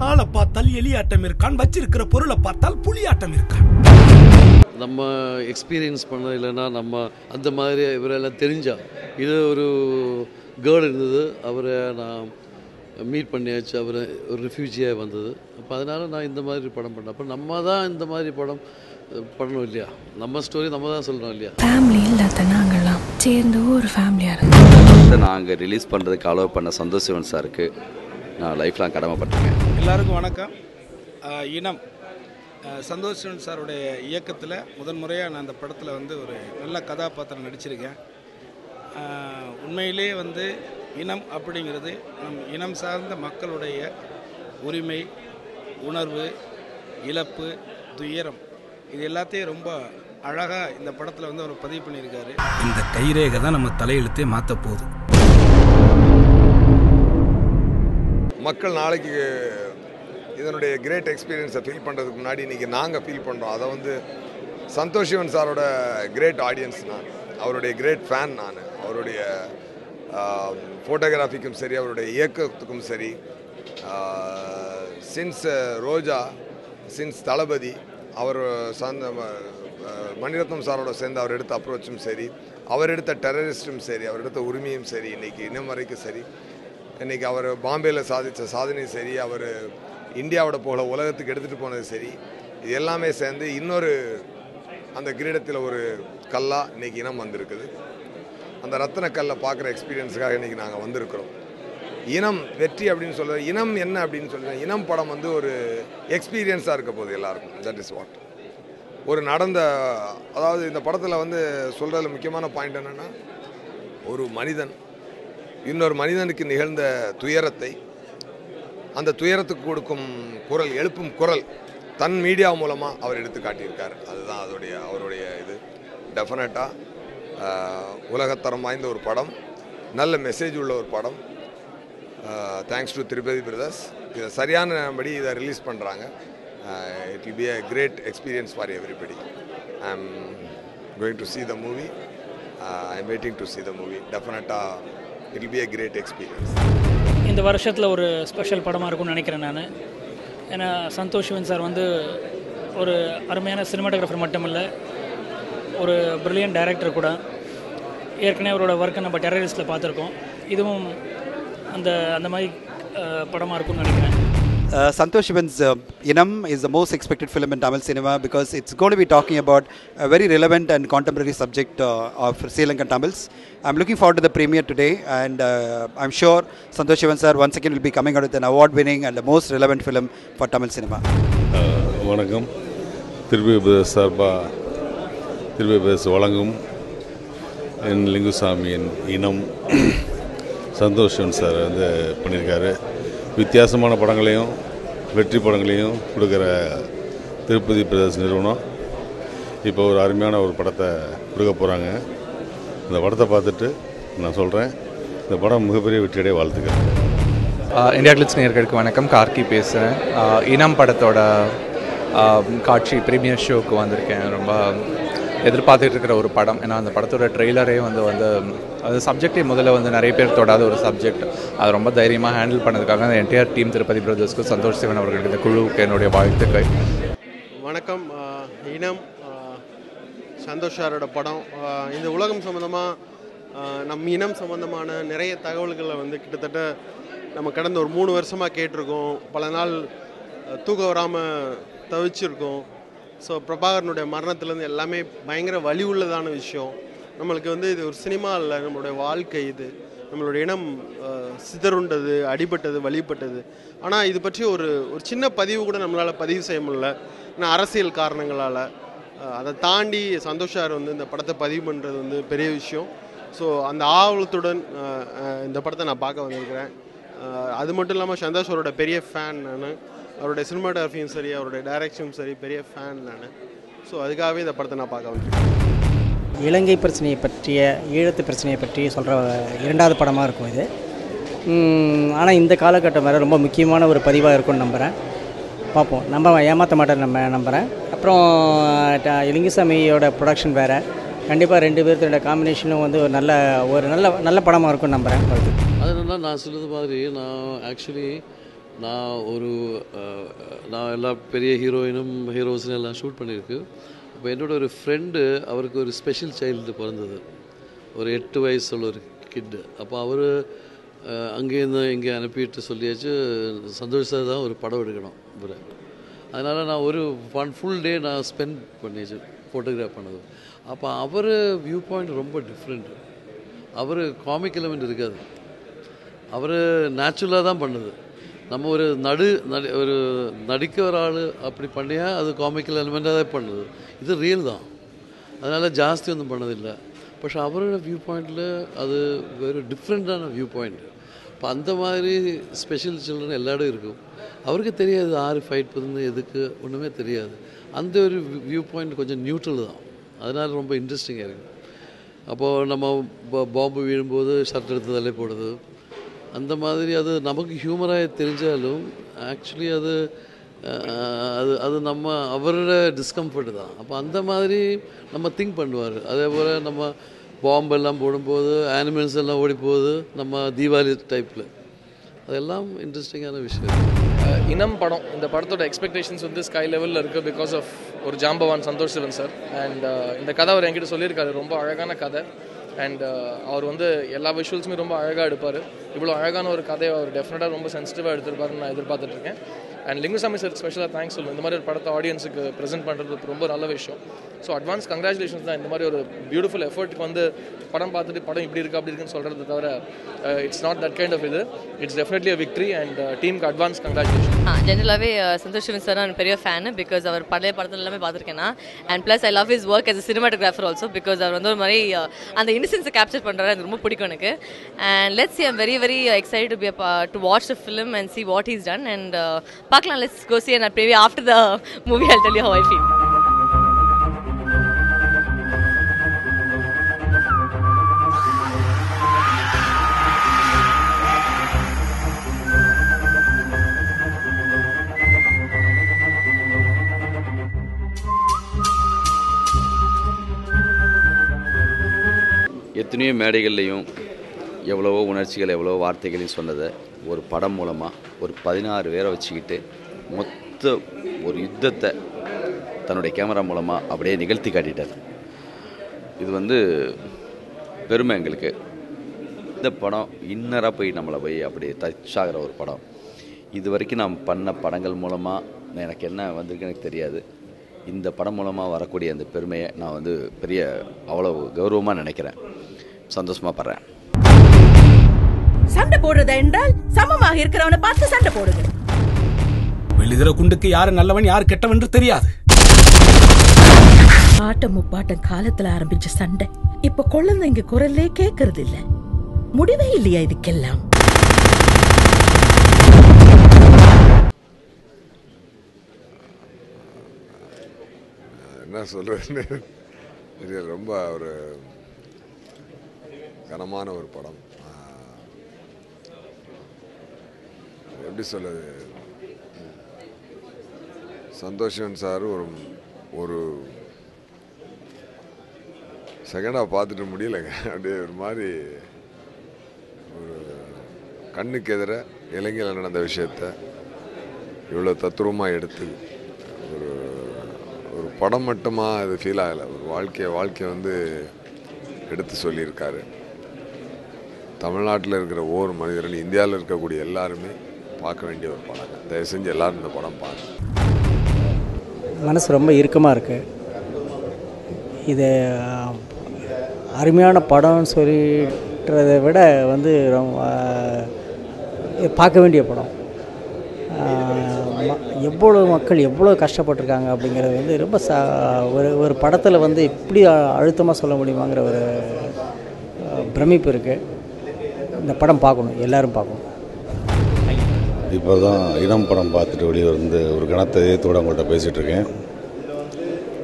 ஆளை பார்த்தால் எலியாட்டம் இருக்கான், வச்சிருக்கிற பொருளை பார்த்தால் புலியாட்டம் இருக்கான். நம்ம எக்ஸ்பீரியன்ஸ் பண்ண இல்லைன்னா நம்ம அந்த மாதிரி இவரெல்லாம் தெரிஞ்சா இது ஒரு கேர்ள் இருந்தது, அவரை நான் மீட் பண்ணியாச்சு, அவர் ஒரு ரிஃப்யூஜியாக வந்தது. அப்போ அதனால் நான் இந்த மாதிரி படம் பண்ணேன். அப்போ நம்ம தான் இந்த மாதிரி படம் பண்ணணும் இல்லையா, நம்ம ஸ்டோரி நம்ம தான் சொல்லணும் இல்லையா. ஃபேமிலி இல்லாத நாங்கள்லாம் சேர்ந்து ஒரு ஃபேமிலியாக இருக்கு. நாங்கள் ரிலீஸ் பண்ணுறதுக்கு அலோவ் பண்ண சந்தோஷ் சிவன் சாருக்கு நான் லைஃப்லாம் கடமைப்பட்டிருக்கேன். எல்லாருக்கும் வணக்கம். இனம் சந்தோஷ் சிவன் சாருடைய இயக்கத்தில் முதன்முறையாக நான் அந்த படத்தில் ஒரு நல்ல கதாபாத்திரம் நடிச்சிருக்கேன். உண்மையிலே இனம் அப்படிங்கிறது நம் இனம் சார்ந்த மக்களுடைய உரிமை, உணர்வு, இழப்பு, துயரம், இது எல்லாத்தையும் ரொம்ப அழகாக இந்த படத்தில் அவர் பதிவு பண்ணியிருக்காரு. இந்த கைரேகை தான் நம்ம தலையெழுத்தே மாற்ற போகுது. மக்கள் நாளைக்கு இதனுடைய கிரேட் எக்ஸ்பீரியன்ஸை ஃபீல் பண்ணுறதுக்கு முன்னாடி இன்றைக்கி நாங்கள் ஃபீல் பண்ணுறோம். அதை சந்தோஷ் சிவன் சாரோட கிரேட் ஆடியன்ஸ் நான், அவருடைய கிரேட் ஃபேன் நான். அவருடைய ஃபோட்டோகிராஃபிக்கும் சரி, அவருடைய இயக்கத்துக்கும் சரி, சின்ஸ் ரோஜா, சின்ஸ் தளபதி, அவர் சார்ந்த மணிரத்னம் சாரோட சேர்ந்து அவர் எடுத்த அப்ரோச்சும் சரி, அவர் எடுத்த டெரரிஸ்டும் சரி, அவர் எடுத்த உரிமையும் சரி, இன்றைக்கி இன்னும் வரைக்கும் சரி, இன்றைக்கி அவர் பாம்பேயில் சாதித்த சாதனையும் சரி, அவர் இந்தியாவோட போல உலகத்துக்கு எடுத்துகிட்டு போனது சரி, இது எல்லாமே சேர்ந்து இன்னொரு அந்த கிரீடத்தில் ஒரு கல்லாக இன்றைக்கி இனம் வந்திருக்குது. அந்த ரத்தின கல்லை பார்க்குற எக்ஸ்பீரியன்ஸுக்காக இன்றைக்கி நாங்கள் வந்திருக்கிறோம். இனம் வெற்றி அப்படின்னு சொல்லுறது, இனம் என்ன அப்படின்னு சொல்லுவேன், இனம் படம் ஒரு எக்ஸ்பீரியன்ஸாக இருக்க போகுது எல்லாருக்கும். தட் இஸ் வாட் ஒரு நடந்த, அதாவது இந்த படத்தில் சொல்கிறதுல முக்கியமான பாயிண்ட் என்னென்னா, ஒரு மனிதன் இன்னொரு மனிதனுக்கு நிகழ்ந்த துயரத்தை, அந்த துயரத்துக்கு கொடுக்கும் குரல், எழுப்பும் குரல் தன் மீடியா மூலமாக அவர் எடுத்து காட்டியிருக்கார். அதுதான் அவருடைய இது. டெஃபினட்டாக உலகத்தரம் வாய்ந்த ஒரு படம், நல்ல மெசேஜ் உள்ள ஒரு படம். Thanks to Tirupati brothers. இதை சரியானபடி இதை ரிலீஸ் பண்ணுறாங்க. It will be a great experience for everybody. I am going to see the movie. I am waiting to see the movie. Definitely it will be a great experience. இந்த வருஷத்தில் ஒரு special படமாக இருக்கும்னு நினைக்கிறேன் நான். ஏன்னா Santhosh Sivan sir ஒரு அருமையான சினிமாட்டோகிராஃபர் மட்டுமில்லை, ஒரு பிரில்லியன்ட் டைரக்டர் கூட. ஏற்கனவே அவரோட ஒர்க்கை நம்ம டெரரிஸ்ட்டில் பார்த்துருக்கோம். இதுவும் அந்த மாதிரி படமாக இருக்கும்னு நினைக்கிறேன். Santosh Shivan's Inam is the most expected film in Tamil cinema because it's going to be talking about a very relevant and contemporary subject of Sri Lankan Tamils. I'm looking forward to the premiere today, and I'm sure Santosh Shivan sir once again will be coming out with an award-winning and the most relevant film for Tamil cinema. வணக்கம். திருப்பதி சார்பா திருப்பதி வழங்கும் என் லிங்குசாமியின் இனம் Santhosh Sivan sir பண்ணியிருக்காரு. வித்தியாசமான படங்களையும் வெற்றி படங்களையும் கொடுக்குற திருப்பதி பிரதர்ஸ் நிறுவனம் இப்போ ஒரு அருமையான ஒரு படத்தை கொடுக்க போகிறாங்க. இந்த படத்தை பார்த்துட்டு நான் சொல்கிறேன், இந்த படம் மிகப்பெரிய வெற்றியடைய வாழ்த்துக்கிறேன். இந்தியா கிளிட்ஸ் நேயர்களுக்கு வணக்கம். கார்கி பேசுகிறேன். இனம் படத்தோட காட்சி ப்ரீமியர் ஷோக்கு வந்திருக்கேன். ரொம்ப எதிர்பார்த்துட்டு இருக்கிற ஒரு படம். ஏன்னா அந்த படத்தோட ட்ரெய்லரே அது சப்ஜெக்டே முதல்ல நிறைய பேர் தொடாத ஒரு சப்ஜெக்ட். அது ரொம்ப தைரியமாக ஹேண்டில் பண்ணதுக்காக அந்த என்டையர் டீம் திருப்பதி பிரதர்ஸ்க்கு, சந்தோஷ் சிவன் அவர்களுக்கு, இந்த குழுவுக்கு என்னுடைய வாழ்த்துக்கள். வணக்கம். இனம் சந்தோஷ் சாரோட படம். இந்த உலகம் சம்மந்தமாக நம் இனம் சம்மந்தமான நிறைய தகவல்களை கிட்டத்தட்ட நம்ம கடந்த ஒரு 3 வருஷமாக கேட்டிருக்கோம். பல நாள் தூக்கம் வராமல் தவிச்சிருக்கோம். ஸோ பிரபாகரனுடைய மரணத்துலேருந்து எல்லாமே பயங்கர வலி உள்ளதான விஷயம். நம்மளுக்கு இது ஒரு சினிமா இல்லை, நம்மளுடைய வாழ்க்கை. இது நம்மளுடைய இனம் சிதறுண்டது, அடிபட்டது, வழிபட்டது. ஆனால் இது பற்றி ஒரு சின்ன பதிவு கூட நம்மளால் பதிவு செய்ய முடியல, ஏன்னா அரசியல் காரணங்களால். அதை தாண்டி சந்தோஷ் சார் இந்த படத்தை பதிவு பண்ணுறது பெரிய விஷயம். ஸோ அந்த ஆவலத்துடன் இந்த படத்தை நான் பார்க்க வந்திருக்கிறேன். அது மட்டும் இல்லாமல் சந்தோஷ் அவரோட பெரிய ஃபேன் நான். அவருடைய சினிமாட்டோகிராஃபியும் சரி, அவருடைய டைரக்ஷனும் சரி, பெரிய ஃபேன் நான். ஸோ அதுக்காகவே இந்த படத்தை நான் பார்க்க வந்திருக்கேன். இலங்கை பிரச்சனையை பற்றிய, ஈழத்து பிரச்சனையை பற்றி சொல்கிற 2வது படமாக இருக்கும் இது. ஆனால் இந்த காலகட்டம் வேறு ரொம்ப முக்கியமான ஒரு பதிவாக இருக்கும்னு நம்புகிறேன். பார்ப்போம், நம்ம ஏமாற்ற மாட்டேன் நம்புகிறேன். அப்புறம் லிங்குசாமியோட ப்ரொடக்ஷன் வேறு. கண்டிப்பாக 2 பேர்த்தோட காம்பினேஷனும் ஒரு நல்ல படமாக இருக்கும்னு நம்புகிறேன். அது என்னன்னா, நான் சொல்கிறது மாதிரி நான் ஆக்சுவலி நான் எல்லா பெரிய ஹீரோஸும் எல்லாம் ஷூட் பண்ணியிருக்கு. அப்போ என்னோட ஒரு ஃப்ரெண்டு, அவருக்கு ஒரு ஸ்பெஷல் சைல்டு பிறந்தது, ஒரு 8 வயசு உள்ள ஒரு கிட்டு. அப்போ அவர் அங்கேருந்து இங்கே அனுப்பிட்டு சொல்லியாச்சு, சந்தோஷ் சார் தான் ஒரு படம் எடுக்கணும் இவர். அதனால் நான் ஒரு ஃபுல் டே நான் ஸ்பெண்ட் பண்ணியாச்சு ஃபோட்டோகிராஃப் பண்ணது. அப்போ அவர் வியூ பாயிண்ட் ரொம்ப டிஃப்ரெண்ட்டு. அவர் காமிக் எலிமெண்ட் இருக்காது, அவர் நேச்சுரலாக தான் பண்ணுது. நம்ம ஒரு ஒரு நடிக்க ஒரு ஆள் அப்படி பண்ணியா அது காமிக்கல் எலிமெண்ட்டாக தான் பண்ணுது. இது ரியல் தான், அதனால் ஜாஸ்தி ஒன்றும் பண்ணதில்லை. பட் அவரோட வியூ பாயிண்டில் அது வேறு டிஃப்ரெண்ட்டான வியூ பாயிண்ட். இப்போ அந்த மாதிரி ஸ்பெஷல் சில்ட்ரன் எல்லா இடம் இருக்கும். அவருக்கு தெரியாது ஆறு ஃபைட் பண்ணுது எதுக்கு, ஒன்றுமே தெரியாது. அந்த ஒரு வியூ பாயிண்ட் கொஞ்சம் நியூட்ரல் தான், அதனால் ரொம்ப இன்ட்ரெஸ்டிங்காக இருக்குது. அப்போது நம்ம பாம்பு வீழும்போது ஷர்ட் எடுத்து தள்ளி போடுது, அந்த மாதிரி அது நமக்கு ஹியூமராக தெரிஞ்சாலும் ஆக்சுவலி அது நம்ம அவரோட டிஸ்கம்ஃபர்ட் தான். அப்போ அந்த மாதிரி நம்ம திங்க் பண்ணுவார். அதே போல் நம்ம பாம்பெல்லாம் போடும்போது அனிமல்ஸ் எல்லாம் ஓடி போகுது, நம்ம தீபாவளி டைப்பில், அதெல்லாம் இன்ட்ரெஸ்டிங்கான விஷயம். இனம் படம், இந்த படத்தோட எக்ஸ்பெக்டேஷன்ஸ் வந்து ஸ்கை லெவலில் இருக்குது பிகாஸ் ஆஃப் ஒரு ஜாம்பவான் சந்தோஷ் சிவன் சார். அண்ட் இந்த கதை அவர் என்கிட்ட சொல்லியிருக்காரு, ரொம்ப அழகான கதை. அண்ட் அவர் வந்து எல்லா விஷுவல்ஸுமே ரொம்ப அழகாக எடுப்பார். இவ்வளோ அழகான ஒரு கதையை அவர் டெஃபினட்டாக ரொம்ப சென்சிட்டிவாக எடுத்துருப்பாருன்னு நான் எதிர்பார்த்துட்ருக்கேன். அண்ட் லிங்குசாமி சார் ஸ்பெஷலாக தேங்க்ஸ் சொல்லுவேன், இந்த மாதிரி ஒரு படத்தை ஆடியன்ஸுக்கு ப்ரெசென்ட் பண்ணுறது ரொம்ப நல்ல விஷயம். ஸோ அட்வான்ஸ் கங்க்ராச்சுலேஷன்ஸ் தான் இந்த மாதிரி ஒரு பியூட்டிஃபுல் எஃபர்ட்டுக்கு வந்து படம் பார்த்துட்டு படம் இப்படி இருக்குது அப்படி இருக்குன்னு சொல்கிறது தவிர it's not that kind of இது. It's definitely a victory and டீமுக்கு அட்வான்ஸ் கங்க்ராச்சுலேஷன். ஜென்ரலாகவே சந்தோஷ் சிவன் சார் நான் பெரிய ஃபேனு, பிகாஸ் அவர் பழைய படத்தில் எல்லாமே பார்த்துருக்கேன் நான். And plus I love his work as a cinematographer also, because அவர் வந்து ஒரு மாதிரி அந்த இன்னசென்ஸை கேப்சர் பண்ணுறாரு, அது ரொம்ப பிடிக்கும் எனக்கு. And let's see, I'm very very excited to watch the film and see what he's done. And பார்க்கலாம், let's go see, and maybe after the movie I'll tell you how I feel. எத்தனையோ மேடைகள்லையும் எவ்வளவோ உணர்ச்சிகள் எவ்வளவோ வார்த்தைகளையும் சொன்னதை ஒரு படம் மூலமாக ஒரு 16 பேரை வச்சுக்கிட்டு மொத்த ஒரு யுத்தத்தை தன்னுடைய கேமரா மூலமாக அப்படியே நிகழ்த்தி காட்டிட்டார். இது வந்து பெருமை எங்களுக்கு. இந்த படம் இன்னராக போய் நம்மளை போய் அப்படி டச் ஆகிற ஒரு படம். இது வரைக்கும் நான் பண்ண படங்கள் மூலமாக எனக்கு என்ன வந்திருக்கு எனக்கு தெரியாது. இந்த படம் மூலமாக வரக்கூடிய அந்த பெருமையை நான் வந்து பெரிய அவ்வளோ கௌரவமாக நினைக்கிறேன், சந்தோஷமாக படுறேன். சண்டை போடுறதா என்றால் சமமாக இருக்கிறவனை பார்த்து சண்டை போடுது. வெளிதிர குண்டுக்கு யாரு நல்லவன் யாரு கெட்டவன் தெரியாது. ஆட்டம் முப்பாட்டம் காலத்துல ஆரம்பிச்ச சண்டை இப்ப குழந்தைங்க குரல்லே கேட்கறது இல்ல. முடிவே இல்லையா இதுக்கெல்லாம்? என்ன சொல்றதுன்னு ரொம்ப ஒரு கனமான ஒரு படம். எப்படி சொல்லுது, சந்தோஷன் சார் ஒரு செகண்டாக பார்த்துட்டு முடியலைங்க. அப்படியே ஒரு மாதிரி ஒரு கண்ணுக்கு எதிர இலங்கையில் நடந்த விஷயத்த இவ்வளோ தத்துரூபமாக எடுத்து ஒரு படம் மட்டுமா அது ஃபீல் ஆகலை, ஒரு வாழ்க்கையை வந்து எடுத்து சொல்லியிருக்காரு. தமிழ்நாட்டில் இருக்கிற ஒவ்வொரு மனிதரும், இந்தியாவில் இருக்கக்கூடிய எல்லாருமே பார்க்க வேண்டிய ஒரு படம். தயவு செஞ்சு எல்லோரும் இந்த படம் பாருங்கள். மனசு ரொம்ப இறுக்கமாக இருக்குது. இது அருமையான படம்னு சொல்லிட்டுறதை விட வந்து ரொம்ப பார்க்க வேண்டிய படம். எவ்வளோ மக்கள் எவ்வளோ கஷ்டப்பட்டிருக்காங்க அப்படிங்கிறது வந்து ரொம்ப ஒரு படத்தில் வந்து எப்படி அழுத்தமாக சொல்ல முடியுமாங்கிற ஒரு பிரமிப்பு இருக்குது. இந்த படம் பார்க்கணும், எல்லோரும் பார்க்கணும். இப்போ தான் இனம் படம் பார்த்துட்டு வெளியே வந்து ஒரு கணத்தை இதயத்தோடு அவங்கள்ட்ட பேசிகிட்ருக்கேன்.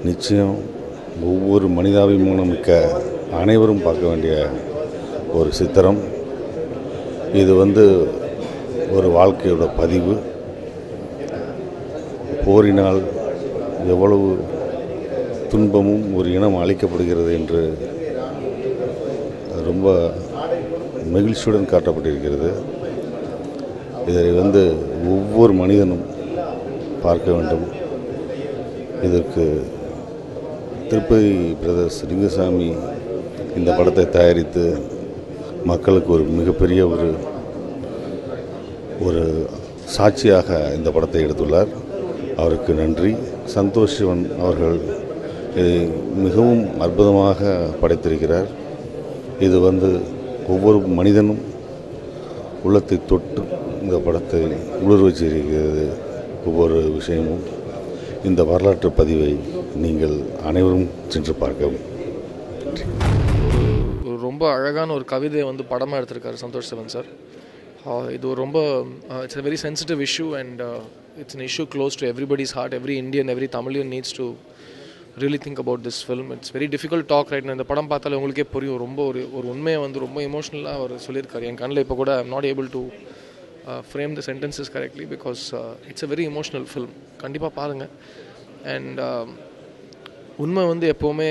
நிச்சயம் ஒவ்வொரு மனிதாபிமானம் மிக்க அனைவரும் பார்க்க வேண்டிய ஒரு சித்திரம் இது. வந்து ஒரு வாழ்க்கையோட பதிவு. போரினால் எவ்வளவு துன்பமும் ஒரு இனம் அளிக்கப்படுகிறது என்று ரொம்ப மகிழ்ச்சியுடன் காட்டப்பட்டிருக்கிறது. இதை ஒவ்வொரு மனிதனும் பார்க்க வேண்டும். இதற்கு திருப்பதி பிரதர்ஸ் லிங்குசாமி இந்த படத்தை தயாரித்து மக்களுக்கு ஒரு மிகப்பெரிய ஒரு சாட்சியாக இந்த படத்தை எடுத்துள்ளார். அவருக்கு நன்றி. சந்தோஷ் சிவன் அவர்கள் இதை மிகவும் அற்புதமாக படைத்திருக்கிறார். இது ஒவ்வொரு மனிதனும் உள்ளத்தை தொட்டு இந்த படத்தை உணர்வு வச்சிருக்கிறது. ஒவ்வொரு விஷயமும் இந்த வரலாற்று பதிவை நீங்கள் அனைவரும் சென்று பார்க்கவும். ரொம்ப அழகான ஒரு கவிதையை படமாக எடுத்திருக்காரு சந்தோஷ் சிவன் சார். இது ஒரு ரொம்ப it's a very sensitive issue and it's an issue close to everybody's heart. Every Indian, every Tamilian needs to really think about this film. It's very difficult talk right now. இந்த படம் பார்த்தாலே உங்களுக்கே புரியும். ரொம்ப ஒரு உண்மையை ரொம்ப எமோஷ்னலாக அவர் சொல்லியிருக்காரு. என் கண்ணில் இப்போ கூட I am not able to frame the sentences correctly because it's a very emotional film. கண்டிப்பாக பாருங்கள். அண்ட் உண்மை எப்போவுமே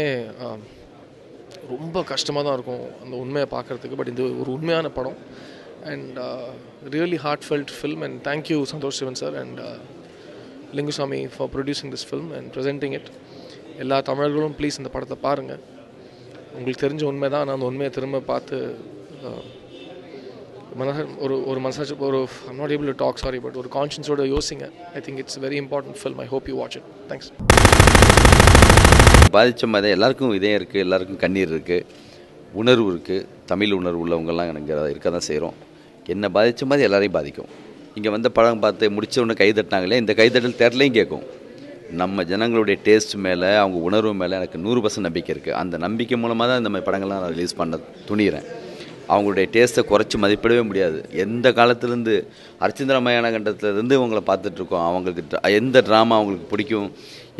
ரொம்ப கஷ்டமாக தான் இருக்கும் அந்த உண்மையை பார்க்குறதுக்கு. பட் இது ஒரு உண்மையான படம் and really heartfelt film, and thank you Santosh Sivan sir and Lingusamy for producing this film and presenting it. எல்லா தமிழர்களும் ப்ளீஸ் இந்த படத்தை பாருங்கள். உங்களுக்கு தெரிஞ்ச உண்மை தான். நான் அந்த உண்மையை திரும்ப பார்த்து ஒரு மனசாட்சி I'm not able to talk, sorry, but ஒரு கான்ஷியன்ஸோட யோசிங்க. I think it's a very important film. I hope you watch it. Thanks. பாதித்த மாதிரி எல்லாருக்கும் இதயம் இருக்குது, எல்லாருக்கும் கண்ணீர் இருக்குது, உணர்வு இருக்குது. தமிழ் உணர்வு உள்ளவங்கெல்லாம் எனக்கு இருக்க தான் செய்கிறோம். என்னை பாதித்த மாதிரி எல்லாரையும் பாதிக்கும். இங்கே படம் பார்த்து முடித்த உடனே கை தட்டினாங்களே, இந்த கைதட்டல் தேட்டர்லையும் கேட்கும். நம்ம ஜனங்களுடைய டேஸ்ட் மேலே, அவங்க உணர்வு மேலே எனக்கு 100% நம்பிக்கை இருக்குது. அந்த நம்பிக்கை மூலமாக தான் இந்த மாதிரி படங்கள்லாம் நான் ரிலீஸ் பண்ண துணிகிறேன். அவங்களுடைய டேஸ்ட்டை குறைச்சி மதிப்பிடவே முடியாது. எந்த காலத்துலேருந்து அர்ச்சந்திர மயான கண்டத்துலேருந்து அவங்கள பார்த்துட்ருக்கோம். அவங்களுக்கு எந்த ட்ராமா அவங்களுக்கு பிடிக்கும்,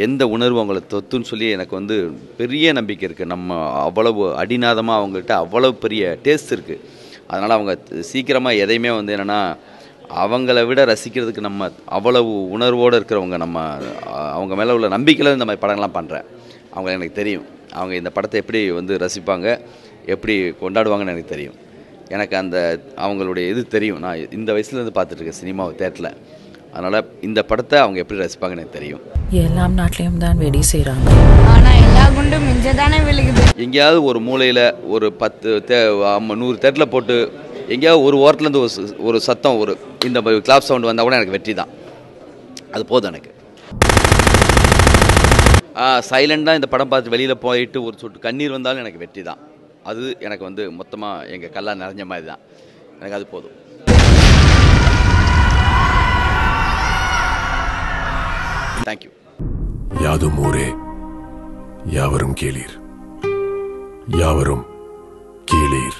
எந்த உணர்வு அவங்கள தொத்துன்னு சொல்லி எனக்கு பெரிய நம்பிக்கை இருக்குது. நம்ம அவ்வளவு அடிநாதமாக அவங்கள்ட்ட அவ்வளவு பெரிய டேஸ்ட் இருக்குது. அதனால் அவங்க சீக்கிரமாக எதையுமே என்னென்னா அவங்கள விட ரசிக்கிறதுக்கு நம்ம அவ்வளவு உணர்வோடு இருக்கிறவங்க. அவங்க மேலே உள்ள நம்பிக்கையில் இந்த மாதிரி படங்கள்லாம் பண்ணுறேன். அவங்க எனக்கு தெரியும். அவங்க இந்த படத்தை எப்படி ரசிப்பாங்க, எப்படி கொண்டாடுவாங்கன்னு எனக்கு தெரியும். எனக்கு அவங்களுடைய இது தெரியும். நான் இந்த வயசுலேருந்து பார்த்துட்ருக்கேன் சினிமா தேட்டரில். அதனால் இந்த படத்தை அவங்க எப்படி ரசிப்பாங்கன்னு எனக்கு தெரியும். எல்லாம் நாட்டிலையும் தான் வெடி செய்கிறாங்க. ஆனால் எல்லா குண்டும் மிஞ்சதானே விழுகுது. எங்கேயாவது ஒரு மூலையில் ஒரு 10 100 தேட்டரில் போட்டு எங்கேயாவது ஒரு ஓரத்துலேருந்து ஒரு சத்தம், இந்த கிளாப் சவுண்டு வந்தால் கூட எனக்கு வெற்றி தான். அது போதும் எனக்கு. சைலண்டாக இந்த படம் பார்த்து வெளியில் போயிட்டு ஒரு சொட்டு கண்ணீர் வந்தாலும் எனக்கு வெற்றி தான். அது எனக்கு மொத்தமாக எங்கள் கல்லா நிறைஞ்ச மாதிரி தான். எனக்கு அது போதும். தேங்க்யூ. யாதும் ஊரே யாவரும் கேளீர், யாவரும் கீழீர்.